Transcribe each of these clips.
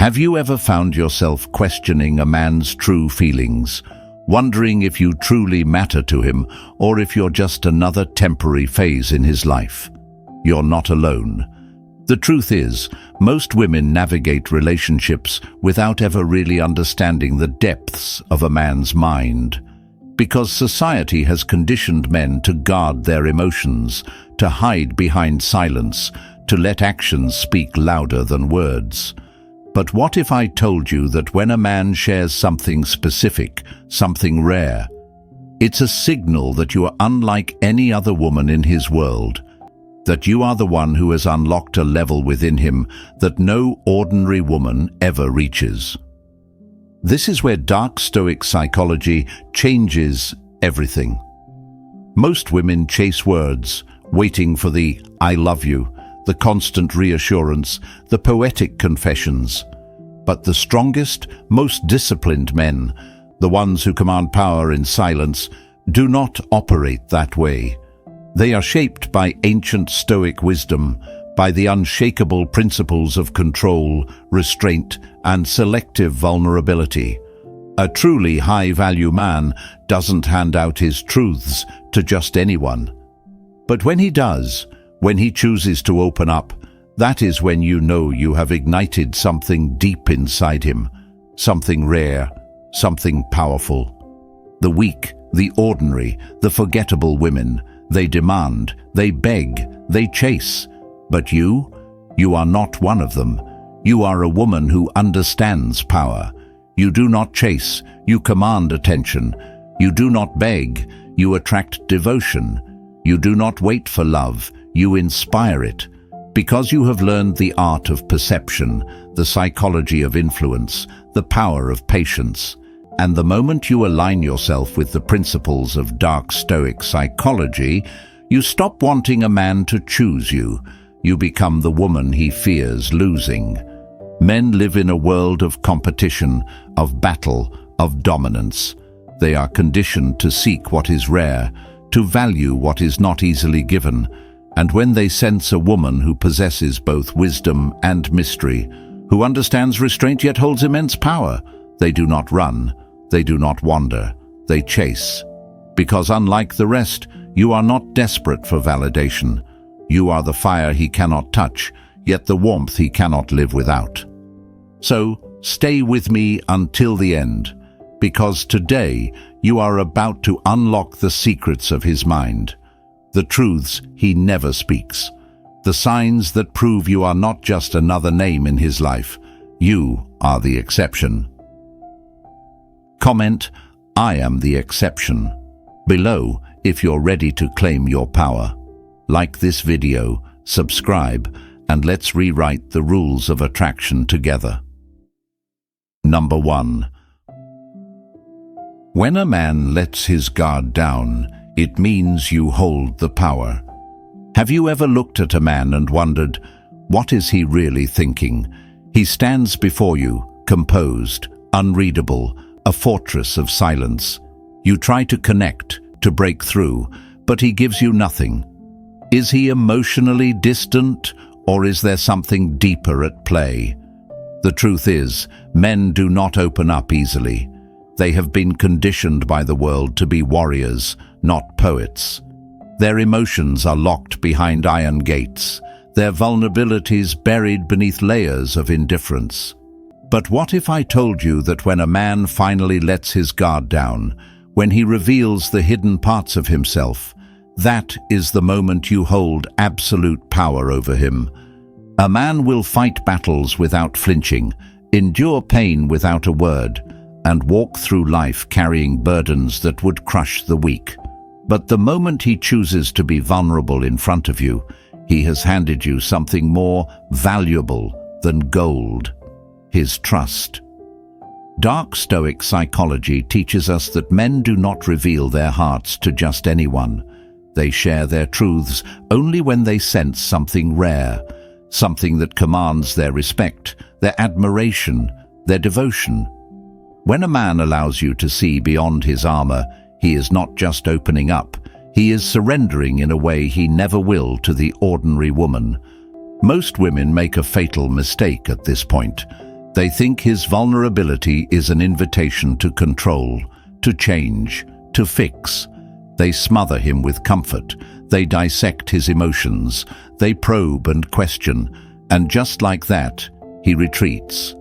Have you ever found yourself questioning a man's true feelings, wondering if you truly matter to him or if you're just another temporary phase in his life? You're not alone. The truth is, most women navigate relationships without ever really understanding the depths of a man's mind. Because society has conditioned men to guard their emotions, to hide behind silence, to let actions speak louder than words. But what if I told you that when a man shares something specific, something rare, it's a signal that you are unlike any other woman in his world, that you are the one who has unlocked a level within him that no ordinary woman ever reaches. This is where dark Stoic psychology changes everything. Most women chase words, waiting for the "I love you," the constant reassurance, the poetic confessions. But the strongest, most disciplined men, the ones who command power in silence, do not operate that way. They are shaped by ancient Stoic wisdom, by the unshakable principles of control, restraint, and selective vulnerability. A truly high-value man doesn't hand out his truths to just anyone. But when he does, when he chooses to open up, that is when you know you have ignited something deep inside him, something rare, something powerful. The weak, the ordinary, the forgettable women, they demand, they beg, they chase. But you are not one of them. You are a woman who understands power. You do not chase, you command attention. You do not beg, you attract devotion. You do not wait for love, you inspire it. Because you have learned the art of perception, the psychology of influence, the power of patience. And the moment you align yourself with the principles of dark Stoic psychology, you stop wanting a man to choose you. You become the woman he fears losing. Men live in a world of competition, of battle, of dominance. They are conditioned to seek what is rare, to value what is not easily given. And when they sense a woman who possesses both wisdom and mystery, who understands restraint yet holds immense power, they do not run, they do not wander, they chase. Because unlike the rest, you are not desperate for validation. You are the fire he cannot touch, yet the warmth he cannot live without. So, stay with me until the end, because today you are about to unlock the secrets of his mind, the truths he never speaks, the signs that prove you are not just another name in his life. You are the exception. Comment, "I am the exception," below if you're ready to claim your power. Like this video, subscribe, and let's rewrite the rules of attraction together. Number 1. When a man lets his guard down, it means you hold the power. Have you ever looked at a man and wondered, what is he really thinking? He stands before you, composed, unreadable, a fortress of silence. You try to connect, to break through, but he gives you nothing. Is he emotionally distant, or is there something deeper at play? The truth is, men do not open up easily. They have been conditioned by the world to be warriors, not poets. Their emotions are locked behind iron gates, their vulnerabilities buried beneath layers of indifference. But what if I told you that when a man finally lets his guard down, when he reveals the hidden parts of himself, that is the moment you hold absolute power over him? A man will fight battles without flinching, endure pain without a word, and walk through life carrying burdens that would crush the weak. But the moment he chooses to be vulnerable in front of you, he has handed you something more valuable than gold: his trust. Dark Stoic psychology teaches us that men do not reveal their hearts to just anyone. They share their truths only when they sense something rare, something that commands their respect, their admiration, their devotion. When a man allows you to see beyond his armor, he is not just opening up, he is surrendering in a way he never will to the ordinary woman. Most women make a fatal mistake at this point. They think his vulnerability is an invitation to control, to change, to fix. They smother him with comfort. They dissect his emotions. They probe and question. And just like that, he retreats.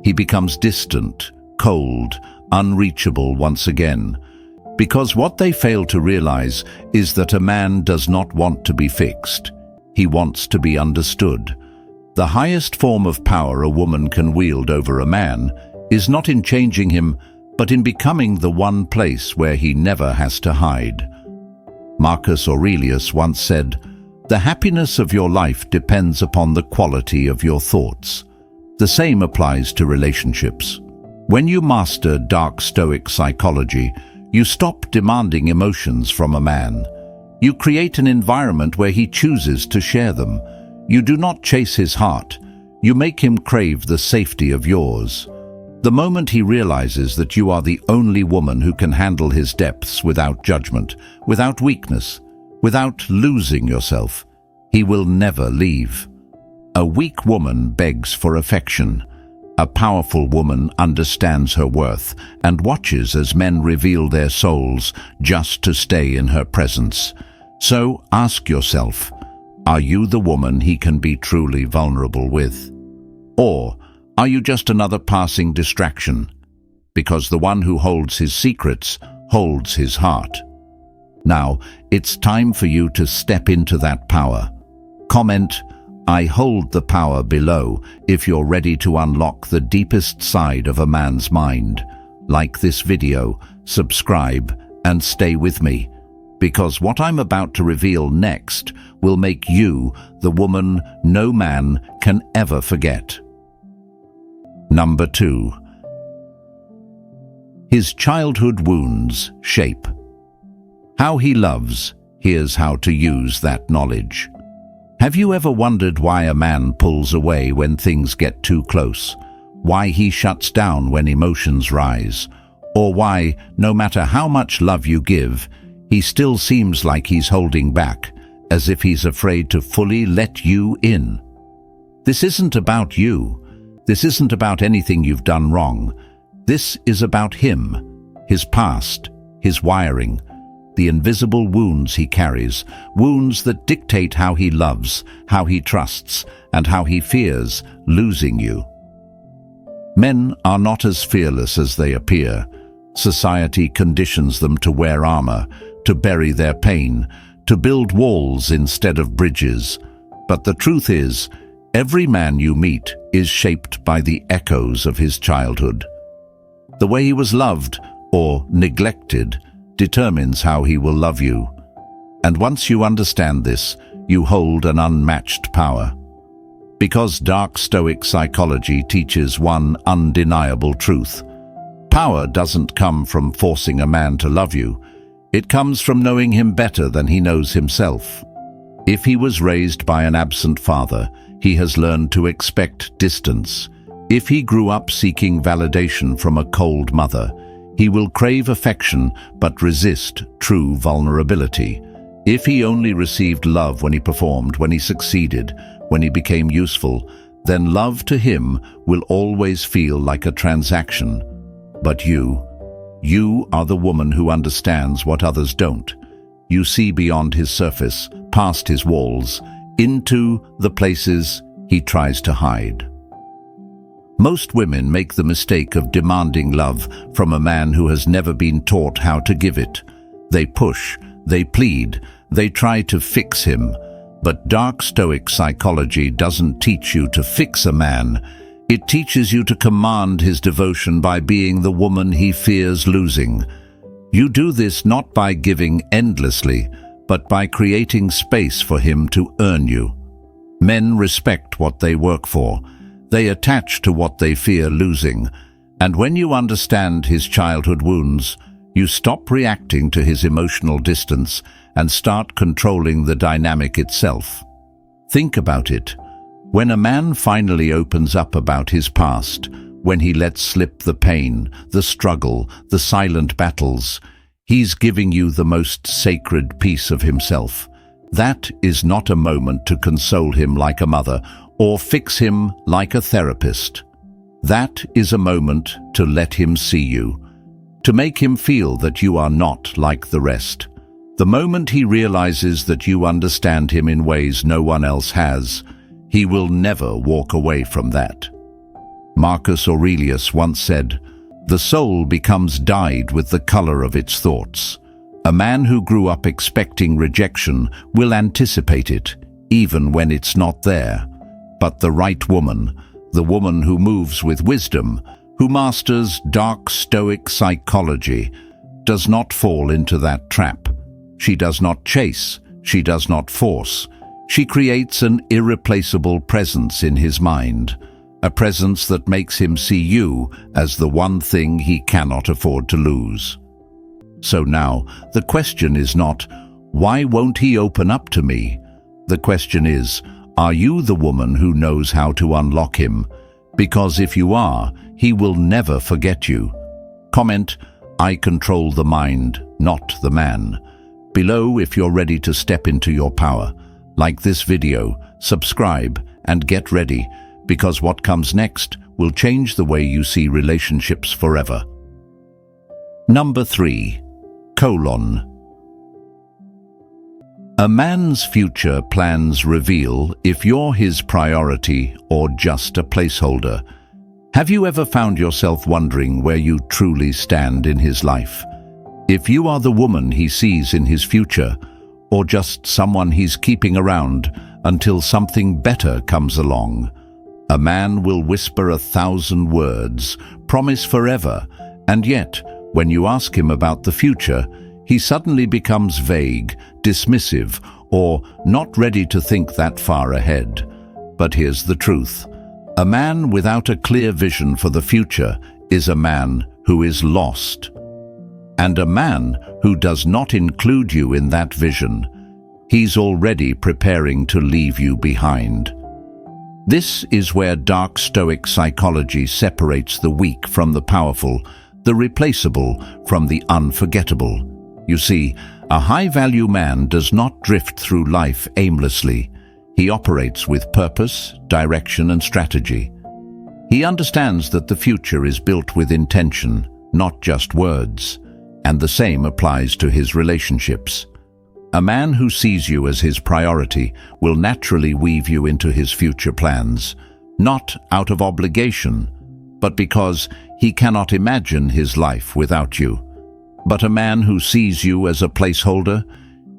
He becomes distant, cold, unreachable once again. Because what they fail to realize is that a man does not want to be fixed. He wants to be understood. The highest form of power a woman can wield over a man is not in changing him, but in becoming the one place where he never has to hide. Marcus Aurelius once said, "The happiness of your life depends upon the quality of your thoughts." The same applies to relationships. When you master dark Stoic psychology, you stop demanding emotions from a man. You create an environment where he chooses to share them. You do not chase his heart. You make him crave the safety of yours. The moment he realizes that you are the only woman who can handle his depths without judgment, without weakness, without losing yourself, he will never leave. A weak woman begs for affection. A powerful woman understands her worth and watches as men reveal their souls just to stay in her presence. So ask yourself, are you the woman he can be truly vulnerable with? Or are you just another passing distraction? Because the one who holds his secrets holds his heart. Now, it's time for you to step into that power. Comment, "I hold the power" below if you're ready to unlock the deepest side of a man's mind. Like this video, subscribe, and stay with me, because what I'm about to reveal next will make you the woman no man can ever forget. Number 2. His childhood wounds shape. How he loves, here's how to use that knowledge. Have you ever wondered why a man pulls away when things get too close? Why he shuts down when emotions rise? Or why, no matter how much love you give, he still seems like he's holding back, as if he's afraid to fully let you in? This isn't about you. This isn't about anything you've done wrong. This is about him, his past, his wiring, the invisible wounds he carries, wounds that dictate how he loves, how he trusts, and how he fears losing you. Men are not as fearless as they appear. Society conditions them to wear armor, to bury their pain, to build walls instead of bridges. But the truth is, every man you meet is shaped by the echoes of his childhood. The way he was loved or neglected determines how he will love you. And once you understand this, you hold an unmatched power. Because dark Stoic psychology teaches one undeniable truth. Power doesn't come from forcing a man to love you. It comes from knowing him better than he knows himself. If he was raised by an absent father, he has learned to expect distance. If he grew up seeking validation from a cold mother, he will crave affection but resist true vulnerability. If he only received love when he performed, when he succeeded, when he became useful, then love to him will always feel like a transaction. But you are the woman who understands what others don't. You see beyond his surface, past his walls, into the places he tries to hide. Most women make the mistake of demanding love from a man who has never been taught how to give it. They push, they plead, they try to fix him. But dark Stoic psychology doesn't teach you to fix a man. It teaches you to command his devotion by being the woman he fears losing. You do this not by giving endlessly, but by creating space for him to earn you. Men respect what they work for. They attach to what they fear losing. And when you understand his childhood wounds, you stop reacting to his emotional distance and start controlling the dynamic itself. Think about it. When a man finally opens up about his past, when he lets slip the pain, the struggle, the silent battles, he's giving you the most sacred piece of himself. That is not a moment to console him like a mother or fix him like a therapist. That is a moment to let him see you, to make him feel that you are not like the rest. The moment he realizes that you understand him in ways no one else has, he will never walk away from that. Marcus Aurelius once said, "The soul becomes dyed with the color of its thoughts." A man who grew up expecting rejection will anticipate it, even when it's not there. But the right woman, the woman who moves with wisdom, who masters dark Stoic psychology, does not fall into that trap. She does not chase, she does not force. She creates an irreplaceable presence in his mind, a presence that makes him see you as the one thing he cannot afford to lose. So now, the question is not, why won't he open up to me? The question is, are you the woman who knows how to unlock him? Because if you are, he will never forget you. Comment, "I control the mind, not the man," below if you're ready to step into your power. Like this video, subscribe, and get ready, because what comes next will change the way you see relationships forever. Number 3. A man's future plans reveal if you're his priority or just a placeholder. Have you ever found yourself wondering where you truly stand in his life? If you are the woman he sees in his future, or just someone he's keeping around until something better comes along. A man will whisper 1,000 words, promise forever, and yet, when you ask him about the future, he suddenly becomes vague, dismissive, or not ready to think that far ahead. But here's the truth. A man without a clear vision for the future is a man who is lost. And a man who does not include you in that vision, he's already preparing to leave you behind. This is where dark Stoic psychology separates the weak from the powerful, the replaceable from the unforgettable. You see, a high-value man does not drift through life aimlessly. He operates with purpose, direction, and strategy. He understands that the future is built with intention, not just words, and the same applies to his relationships. A man who sees you as his priority will naturally weave you into his future plans, not out of obligation, but because he cannot imagine his life without you. But a man who sees you as a placeholder,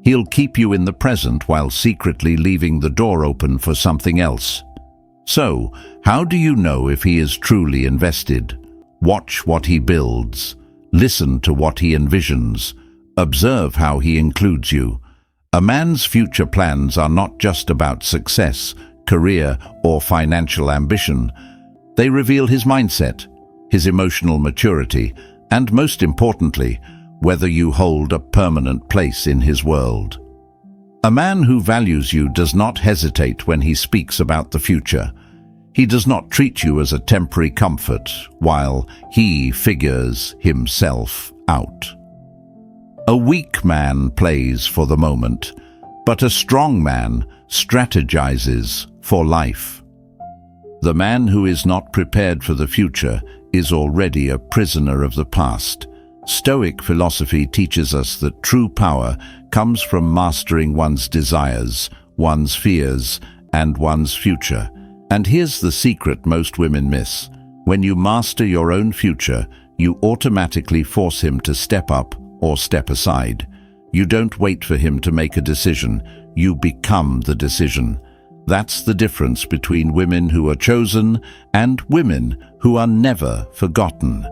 he'll keep you in the present while secretly leaving the door open for something else. So, how do you know if he is truly invested? Watch what he builds. Listen to what he envisions. Observe how he includes you. A man's future plans are not just about success, career, or financial ambition. They reveal his mindset, his emotional maturity, and most importantly, whether you hold a permanent place in his world. A man who values you does not hesitate when he speaks about the future. He does not treat you as a temporary comfort while he figures himself out. A weak man plays for the moment, but a strong man strategizes for life. The man who is not prepared for the future is already a prisoner of the past. Stoic philosophy teaches us that true power comes from mastering one's desires, one's fears, and one's future. And here's the secret most women miss. When you master your own future, you automatically force him to step up or step aside. You don't wait for him to make a decision, you become the decision. That's the difference between women who are chosen and women who are never forgotten.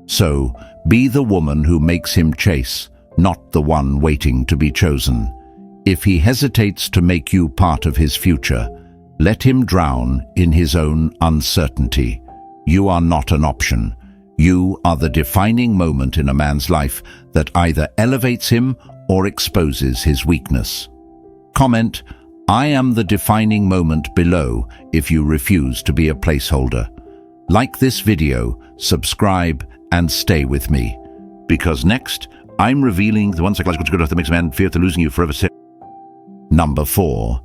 So, be the woman who makes him chase, not the one waiting to be chosen. If he hesitates to make you part of his future, let him drown in his own uncertainty. You are not an option. You are the defining moment in a man's life that either elevates him or exposes his weakness. Comment, "I am the defining moment" below if you refuse to be a placeholder. Like this video, subscribe, and stay with me. Because next, I'm revealing the one psychological good that makes a man fear to losing you forever. Number 4.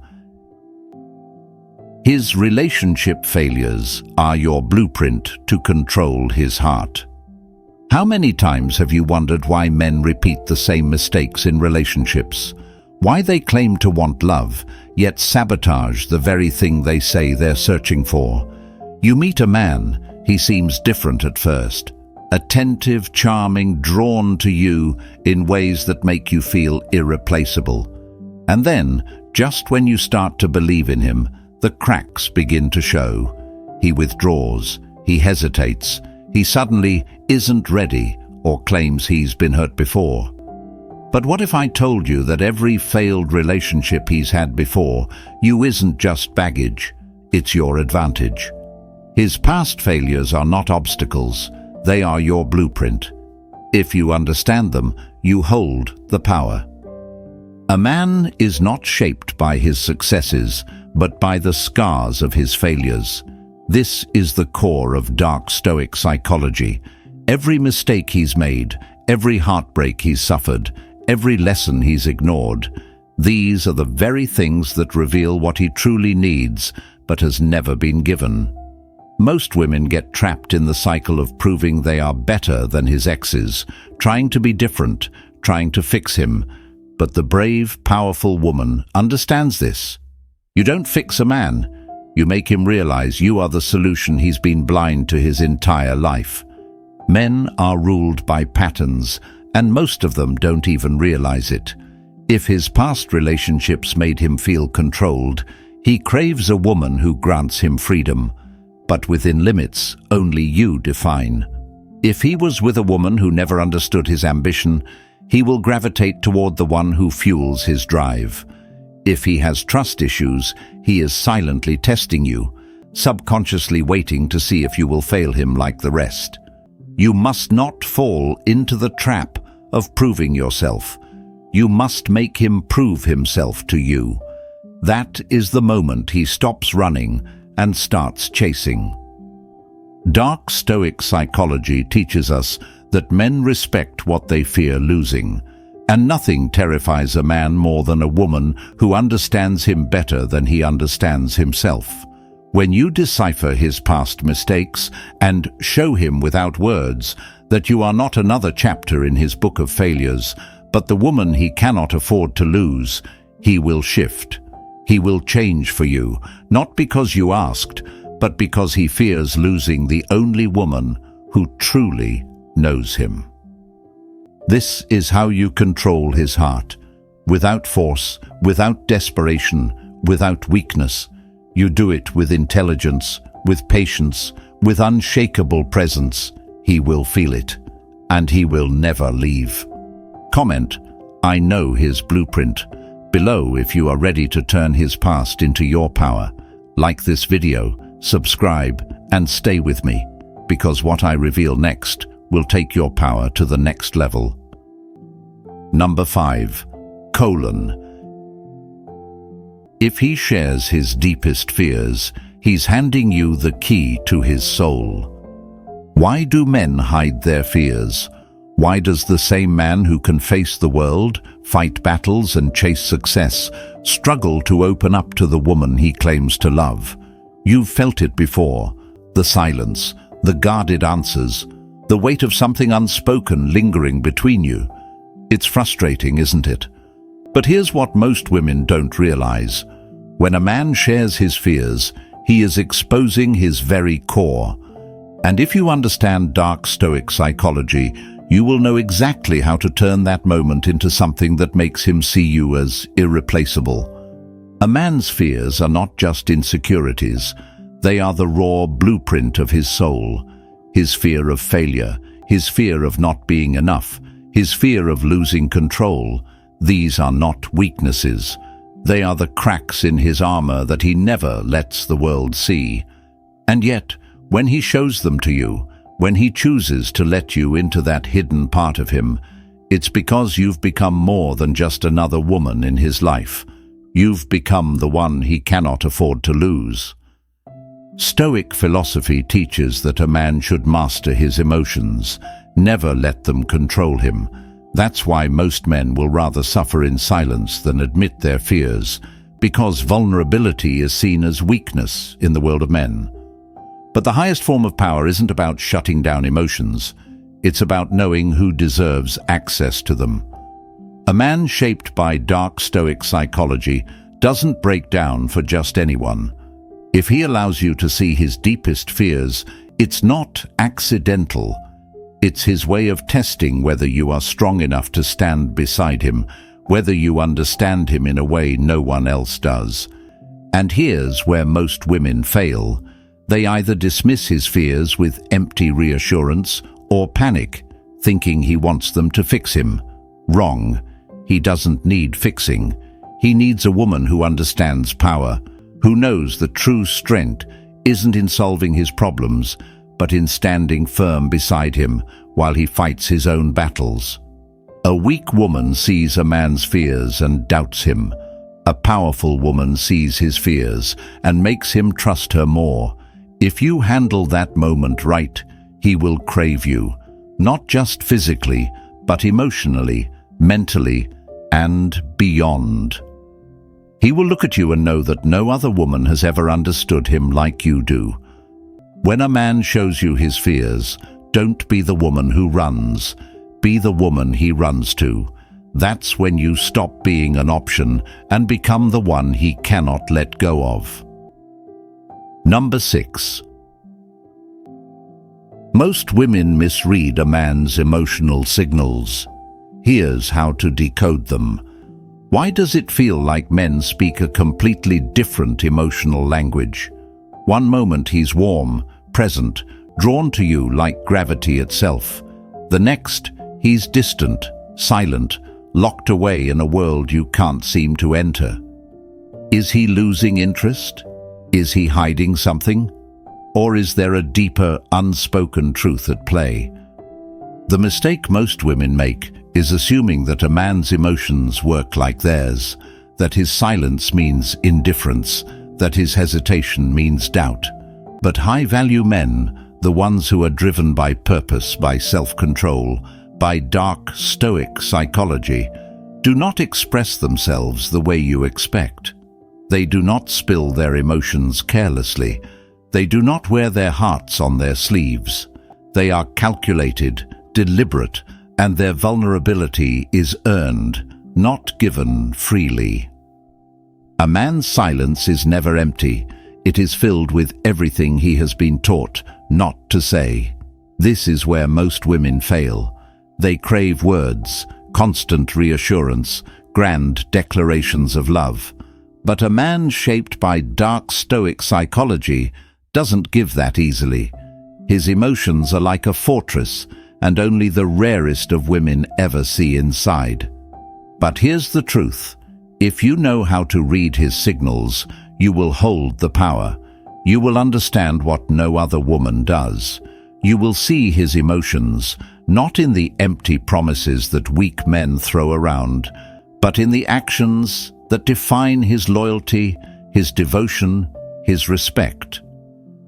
His relationship failures are your blueprint to control his heart. How many times have you wondered why men repeat the same mistakes in relationships? Why they claim to want love, yet sabotage the very thing they say they're searching for? You meet a man, he seems different at first. Attentive, charming, drawn to you in ways that make you feel irreplaceable. And then, just when you start to believe in him, the cracks begin to show. He withdraws, he hesitates, he suddenly isn't ready or claims he's been hurt before. But what if I told you that every failed relationship he's had before, you isn't just baggage, it's your advantage. His past failures are not obstacles, they are your blueprint. If you understand them, you hold the power. A man is not shaped by his successes, but by the scars of his failures. This is the core of dark Stoic psychology. Every mistake he's made, every heartbreak he's suffered, every lesson he's ignored, these are the very things that reveal what he truly needs, but has never been given. Most women get trapped in the cycle of proving they are better than his exes, trying to be different, trying to fix him. But the brave, powerful woman understands this. You don't fix a man, you make him realize you are the solution he's been blind to his entire life. Men are ruled by patterns, and most of them don't even realize it. If his past relationships made him feel controlled, he craves a woman who grants him freedom, but within limits only you define. If he was with a woman who never understood his ambition, he will gravitate toward the one who fuels his drive. If he has trust issues, he is silently testing you, subconsciously waiting to see if you will fail him like the rest. You must not fall into the trap of proving yourself. You must make him prove himself to you. That is the moment he stops running and starts chasing. Dark Stoic psychology teaches us that men respect what they fear losing, and nothing terrifies a man more than a woman who understands him better than he understands himself. When you decipher his past mistakes and show him without words that you are not another chapter in his book of failures, but the woman he cannot afford to lose, he will shift. He will change for you, not because you asked, but because he fears losing the only woman who truly knows him. This is how you control his heart. Without force, without desperation, without weakness. You do it with intelligence, with patience, with unshakable presence. He will feel it, and he will never leave. Comment, "I know his blueprint," below if you are ready to turn his past into your power. Like this video, subscribe, and stay with me, because what I reveal next will take your power to the next level. Number 5. If he shares his deepest fears, he's handing you the key to his soul. Why do men hide their fears? Why does the same man who can face the world, fight battles and chase success, struggle to open up to the woman he claims to love? You've felt it before. The silence, the guarded answers, the weight of something unspoken lingering between you. It's frustrating, isn't it? But here's what most women don't realize. When a man shares his fears, he is exposing his very core. And if you understand dark Stoic psychology, you will know exactly how to turn that moment into something that makes him see you as irreplaceable. A man's fears are not just insecurities. They are the raw blueprint of his soul. His fear of failure, his fear of not being enough, his fear of losing control. These are not weaknesses. They are the cracks in his armor that he never lets the world see. And yet, when he shows them to you, when he chooses to let you into that hidden part of him, it's because you've become more than just another woman in his life. You've become the one he cannot afford to lose. Stoic philosophy teaches that a man should master his emotions, never let them control him. That's why most men will rather suffer in silence than admit their fears, because vulnerability is seen as weakness in the world of men. But the highest form of power isn't about shutting down emotions. It's about knowing who deserves access to them. A man shaped by dark Stoic psychology doesn't break down for just anyone. If he allows you to see his deepest fears, it's not accidental. It's his way of testing whether you are strong enough to stand beside him, whether you understand him in a way no one else does. And here's where most women fail. They either dismiss his fears with empty reassurance or panic, thinking he wants them to fix him. Wrong. He doesn't need fixing. He needs a woman who understands power, who knows that true strength isn't in solving his problems, but in standing firm beside him while he fights his own battles. A weak woman sees a man's fears and doubts him. A powerful woman sees his fears and makes him trust her more. If you handle that moment right, he will crave you, not just physically, but emotionally, mentally, and beyond. He will look at you and know that no other woman has ever understood him like you do. When a man shows you his fears, don't be the woman who runs. Be the woman he runs to. That's when you stop being an option and become the one he cannot let go of. Number 6. Most women misread a man's emotional signals. Here's how to decode them. Why does it feel like men speak a completely different emotional language? One moment he's warm, present, drawn to you like gravity itself. The next, he's distant, silent, locked away in a world you can't seem to enter. Is he losing interest? Is he hiding something? Or is there a deeper, unspoken truth at play? The mistake most women make is assuming that a man's emotions work like theirs, that his silence means indifference, that his hesitation means doubt. But high-value men, the ones who are driven by purpose, by self-control, by dark Stoic psychology, do not express themselves the way you expect. They do not spill their emotions carelessly. They do not wear their hearts on their sleeves. They are calculated, deliberate, and their vulnerability is earned, not given freely. A man's silence is never empty. It is filled with everything he has been taught not to say. This is where most women fail. They crave words, constant reassurance, grand declarations of love. But a man shaped by dark Stoic psychology doesn't give that easily. His emotions are like a fortress, and only the rarest of women ever see inside. But here's the truth. If you know how to read his signals, you will hold the power. You will understand what no other woman does. You will see his emotions, not in the empty promises that weak men throw around, but in the actions that define his loyalty, his devotion, his respect.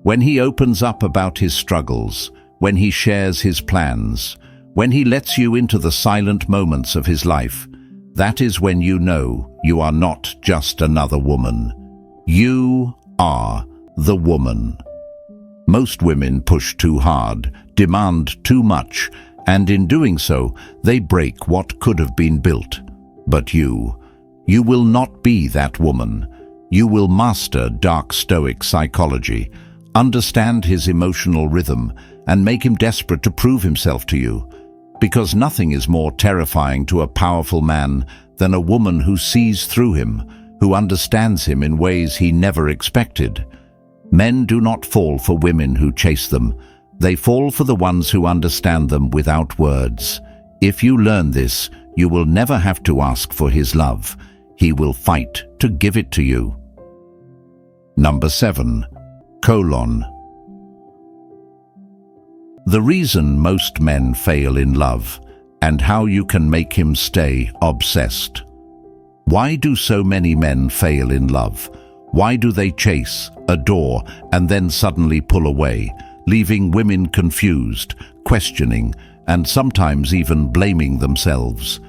When he opens up about his struggles, when he shares his plans, when he lets you into the silent moments of his life, that is when you know you are not just another woman. You are the woman. Most women push too hard, demand too much, and in doing so, they break what could have been built. But you will not be that woman. You will master dark Stoic psychology, understand his emotional rhythm, and make him desperate to prove himself to you. Because nothing is more terrifying to a powerful man than a woman who sees through him, who understands him in ways he never expected. Men do not fall for women who chase them. They fall for the ones who understand them without words. If you learn this, you will never have to ask for his love. He will fight to give it to you. Number 7. The reason most men fail in love, and how you can make him stay obsessed. Why do so many men fail in love? Why do they chase, adore, and then suddenly pull away, leaving women confused, questioning, and sometimes even blaming themselves?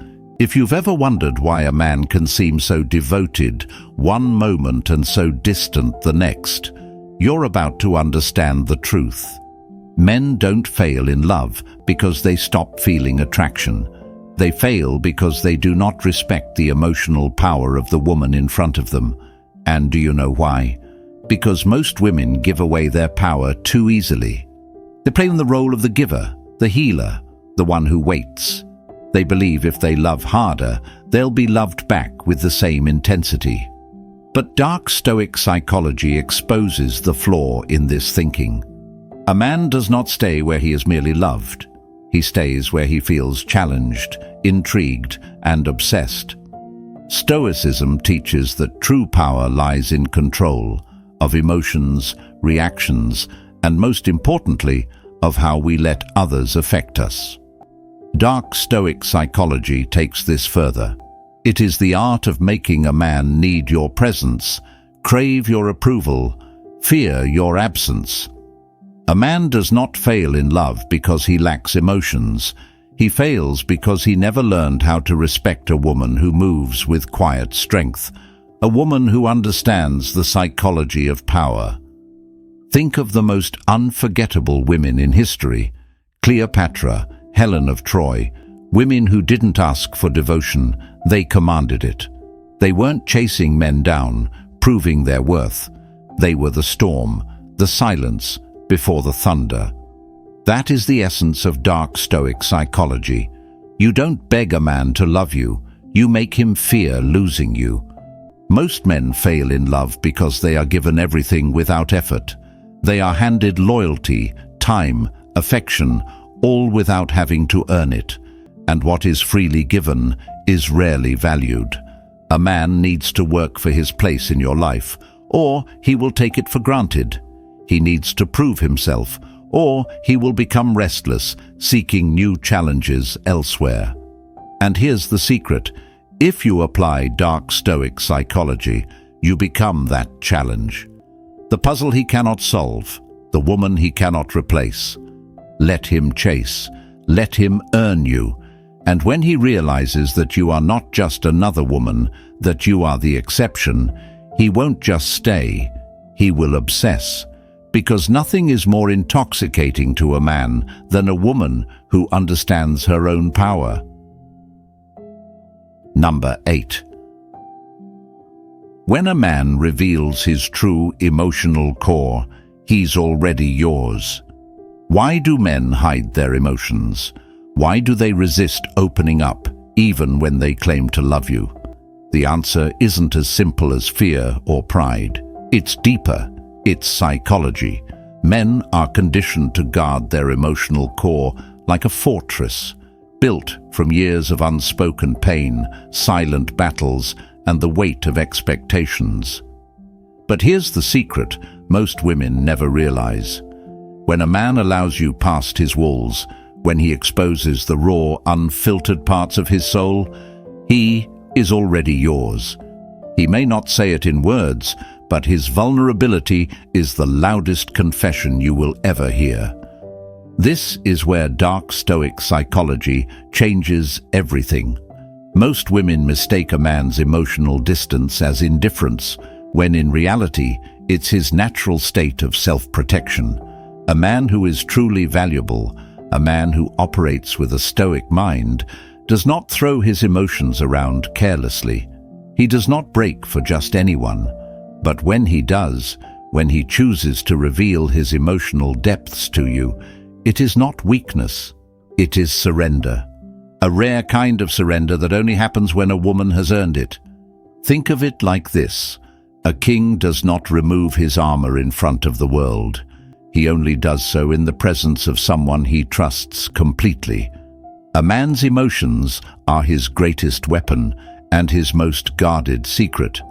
If you've ever wondered why a man can seem so devoted one moment and so distant the next, you're about to understand the truth. Men don't fail in love because they stop feeling attraction. They fail because they do not respect the emotional power of the woman in front of them. And do you know why? Because most women give away their power too easily. They play the role of the giver, the healer, the one who waits. They believe if they love harder, they'll be loved back with the same intensity. But dark Stoic psychology exposes the flaw in this thinking. A man does not stay where he is merely loved. He stays where he feels challenged, intrigued, and obsessed. Stoicism teaches that true power lies in control of emotions, reactions, and most importantly, of how we let others affect us. Dark Stoic psychology takes this further. It is the art of making a man need your presence, crave your approval, fear your absence. A man does not fail in love because he lacks emotions. He fails because he never learned how to respect a woman who moves with quiet strength, a woman who understands the psychology of power. Think of the most unforgettable women in history: Cleopatra, Helen of Troy, women who didn't ask for devotion, they commanded it. They weren't chasing men down, proving their worth. They were the storm, the silence before the thunder. That is the essence of dark Stoic psychology. You don't beg a man to love you, you make him fear losing you. Most men fail in love because they are given everything without effort. They are handed loyalty, time, affection, all without having to earn it. And what is freely given is rarely valued. A man needs to work for his place in your life, or he will take it for granted. He needs to prove himself, or he will become restless, seeking new challenges elsewhere. And here's the secret: if you apply dark Stoic psychology, you become that challenge. The puzzle he cannot solve, the woman he cannot replace. Let him chase, let him earn you. And when he realizes that you are not just another woman, that you are the exception, he won't just stay, he will obsess. Because nothing is more intoxicating to a man than a woman who understands her own power. Number 8. When a man reveals his true emotional core, he's already yours. Why do men hide their emotions? Why do they resist opening up, even when they claim to love you? The answer isn't as simple as fear or pride. It's deeper. It's psychology. Men are conditioned to guard their emotional core like a fortress, built from years of unspoken pain, silent battles, and the weight of expectations. But here's the secret most women never realize. When a man allows you past his walls, when he exposes the raw, unfiltered parts of his soul, he is already yours. He may not say it in words, but his vulnerability is the loudest confession you will ever hear. This is where dark Stoic psychology changes everything. Most women mistake a man's emotional distance as indifference, when in reality, it's his natural state of self-protection. A man who is truly valuable, a man who operates with a stoic mind, does not throw his emotions around carelessly. He does not break for just anyone. But when he does, when he chooses to reveal his emotional depths to you, it is not weakness, it is surrender. A rare kind of surrender that only happens when a woman has earned it. Think of it like this: a king does not remove his armor in front of the world. He only does so in the presence of someone he trusts completely. A man's emotions are his greatest weapon and his most guarded secret.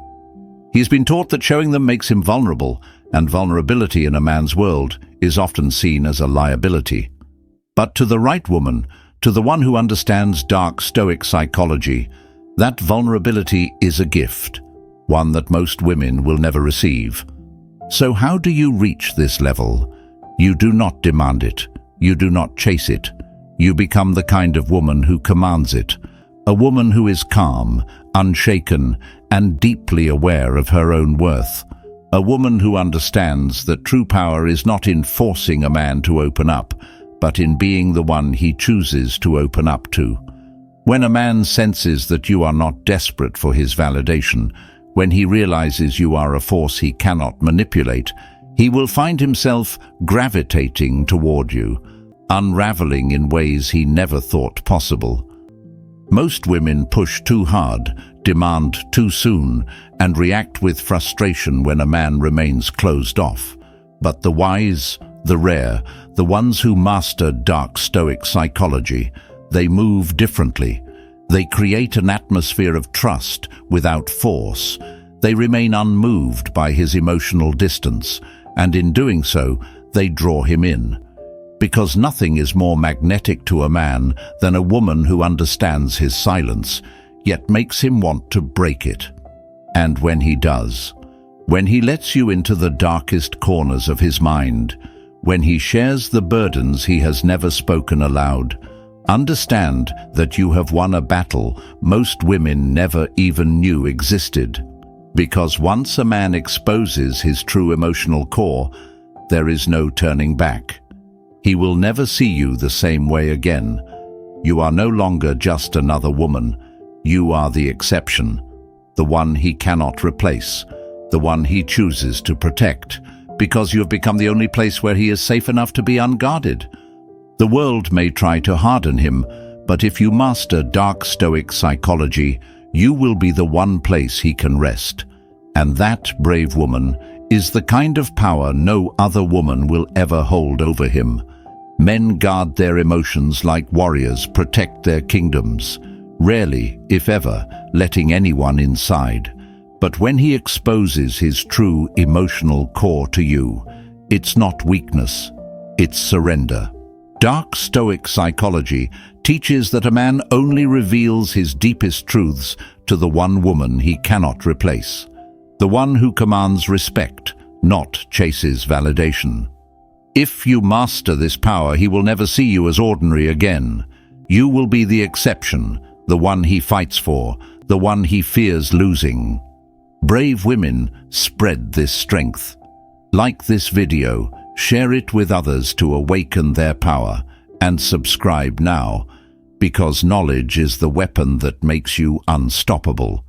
He's been taught that showing them makes him vulnerable, and vulnerability in a man's world is often seen as a liability. But to the right woman, to the one who understands dark Stoic psychology, that vulnerability is a gift, one that most women will never receive. So how do you reach this level? You do not demand it. You do not chase it. You become the kind of woman who commands it. A woman who is calm, unshaken, and deeply aware of her own worth. A woman who understands that true power is not in forcing a man to open up, but in being the one he chooses to open up to. When a man senses that you are not desperate for his validation, when he realizes you are a force he cannot manipulate, he will find himself gravitating toward you, unraveling in ways he never thought possible. Most women push too hard, demand too soon, and react with frustration when a man remains closed off. But the wise, the rare, the ones who master dark stoic psychology, they move differently. They create an atmosphere of trust without force. They remain unmoved by his emotional distance, and in doing so, they draw him in. Because nothing is more magnetic to a man than a woman who understands his silence, yet makes him want to break it. And when he does, when he lets you into the darkest corners of his mind, when he shares the burdens he has never spoken aloud, understand that you have won a battle most women never even knew existed. Because once a man exposes his true emotional core, there is no turning back. He will never see you the same way again. You are no longer just another woman. You are the exception, the one he cannot replace, the one he chooses to protect, because you have become the only place where he is safe enough to be unguarded. The world may try to harden him, but if you master dark stoic psychology, you will be the one place he can rest. And that, brave woman, is the kind of power no other woman will ever hold over him. Men guard their emotions like warriors protect their kingdoms, rarely, if ever, letting anyone inside. But when he exposes his true emotional core to you, it's not weakness, it's surrender. Dark stoic psychology teaches that a man only reveals his deepest truths to the one woman he cannot replace, the one who commands respect, not chases validation. If you master this power, he will never see you as ordinary again. You will be the exception, the one he fights for, the one he fears losing. Brave women, spread this strength. Like this video, share it with others to awaken their power, and subscribe now, because knowledge is the weapon that makes you unstoppable.